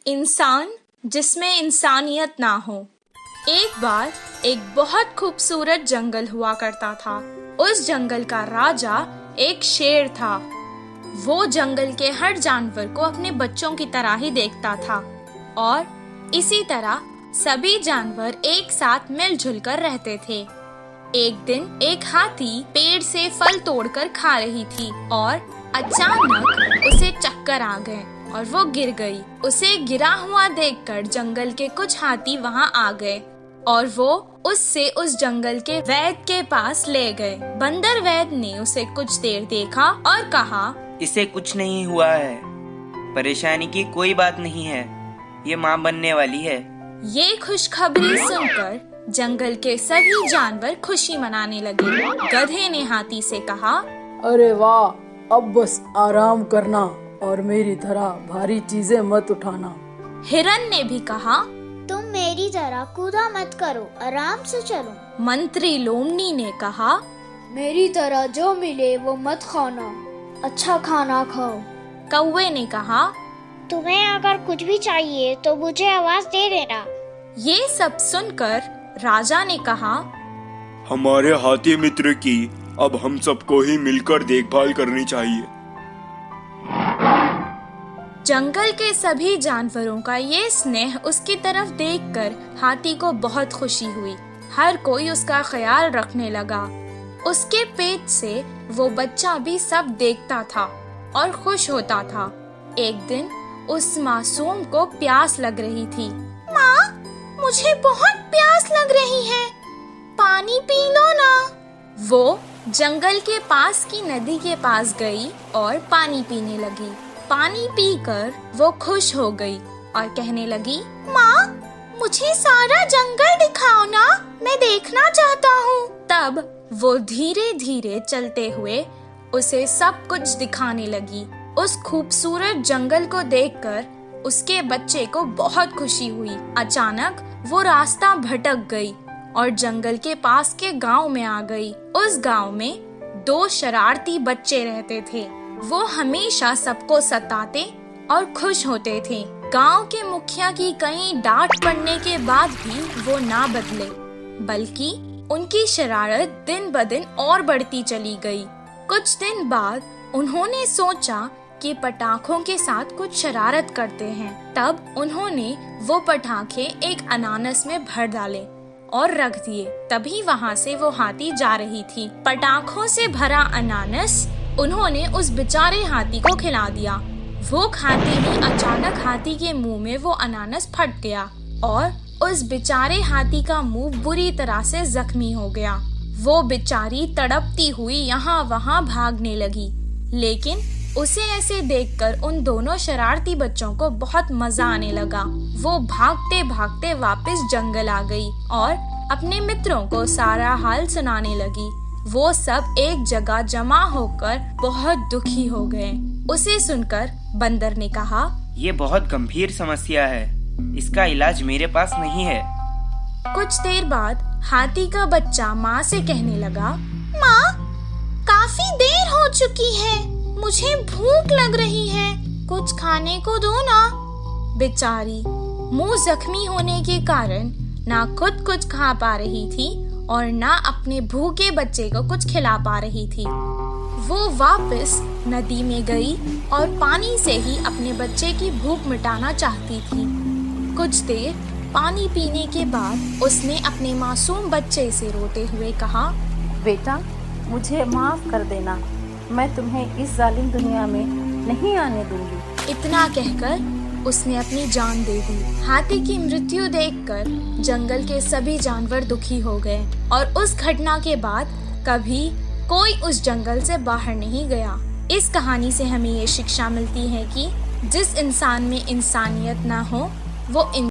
इंसान जिसमें इंसानियत ना हो। एक बार एक बहुत खूबसूरत जंगल हुआ करता था। उस जंगल का राजा एक शेर था। वो जंगल के हर जानवर को अपने बच्चों की तरह ही देखता था और इसी तरह सभी जानवर एक साथ मिलजुल कर रहते थे। एक दिन एक हाथी पेड़ से फल तोड़कर खा रही थी और अचानक उसे चक्कर आ गए और वो गिर गई। उसे गिरा हुआ देखकर जंगल के कुछ हाथी वहाँ आ गए और वो उससे उस जंगल के वैद्य के पास ले गए। बंदर वैद्य ने उसे कुछ देर देखा और कहा, इसे कुछ नहीं हुआ है, परेशानी की कोई बात नहीं है, ये माँ बनने वाली है। ये खुशखबरी सुनकर जंगल के सभी जानवर खुशी मनाने लगे। गधे ने हाथी से कहा, अरे वाह, अब बस आराम करना और मेरी तरह भारी चीजें मत उठाना। हिरन ने भी कहा, तुम मेरी तरह कूदा मत करो, आराम से चलो। मंत्री लोमनी ने कहा, मेरी तरह जो मिले वो मत खाना, अच्छा खाना खाओ। कौवे ने कहा, तुम्हें अगर कुछ भी चाहिए तो मुझे आवाज दे देना। ये सब सुनकर राजा ने कहा, हमारे हाथी मित्र की अब हम सबको ही मिलकर देखभाल करनी चाहिए। जंगल के सभी जानवरों का ये स्नेह उसकी तरफ देखकर हाथी को बहुत खुशी हुई। हर कोई उसका ख्याल रखने लगा। उसके पेट से वो बच्चा भी सब देखता था और खुश होता था। एक दिन उस मासूम को प्यास लग रही थी। माँ, मुझे बहुत प्यास लग रही है, पानी पी लो ना। वो जंगल के पास की नदी के पास गई और पानी पीने लगी। पानी पीकर वो खुश हो गई और कहने लगी, माँ, मुझे सारा जंगल दिखाओ ना, मैं देखना चाहता हूँ। तब वो धीरे धीरे चलते हुए उसे सब कुछ दिखाने लगी। उस खूबसूरत जंगल को देखकर उसके बच्चे को बहुत खुशी हुई। अचानक वो रास्ता भटक गई और जंगल के पास के गांव में आ गई। उस गांव में 2 शरारती बच्चे रहते थे। वो हमेशा सबको सताते और खुश होते थे। गांव के मुखिया की कई डांट पड़ने के बाद भी वो ना बदले, बल्कि उनकी शरारत दिन ब दिन और बढ़ती चली गई। कुछ दिन बाद उन्होंने सोचा कि पटाखों के साथ कुछ शरारत करते हैं। तब उन्होंने वो पटाखे एक अनानास में भर डाले और रख दिए। तभी वहाँ से वो हाथी जा रही थी। पटाखों से भरा अनानास उन्होंने उस बेचारे हाथी को खिला दिया। वो खाते ही अचानक हाथी के मुंह में वो अनानास फट गया और उस बेचारे हाथी का मुंह बुरी तरह से जख्मी हो गया। वो बेचारी तड़पती हुई यहाँ वहाँ भागने लगी, लेकिन उसे ऐसे देखकर उन दोनों शरारती बच्चों को बहुत मजा आने लगा। वो भागते भागते वापस जंगल आ गई और अपने मित्रों को सारा हाल सुनाने लगी। वो सब एक जगह जमा होकर बहुत दुखी हो गए। उसे सुनकर बंदर ने कहा, ये बहुत गंभीर समस्या है, इसका इलाज मेरे पास नहीं है। कुछ देर बाद हाथी का बच्चा माँ से कहने लगा, माँ, काफी देर हो चुकी है, मुझे भूख लग रही है, कुछ खाने को दो ना। बेचारी मुंह जख्मी होने के कारण ना खुद कुछ खा पा रही थी और ना अपने भूखे बच्चे को कुछ खिला पा रही थी। वो वापस नदी में गई और पानी से ही अपने बच्चे की भूख मिटाना चाहती थी। कुछ देर पानी पीने के बाद उसने अपने मासूम बच्चे से रोते हुए कहा, बेटा, मुझे माफ कर देना, मैं तुम्हें इस जालिम दुनिया में नहीं आने दूंगी। इतना कहकर उसने अपनी जान दे दी। हाथी की मृत्यु देखकर जंगल के सभी जानवर दुखी हो गए और उस घटना के बाद कभी कोई उस जंगल से बाहर नहीं गया। इस कहानी से हमें ये शिक्षा मिलती है कि जिस इंसान में इंसानियत ना हो वो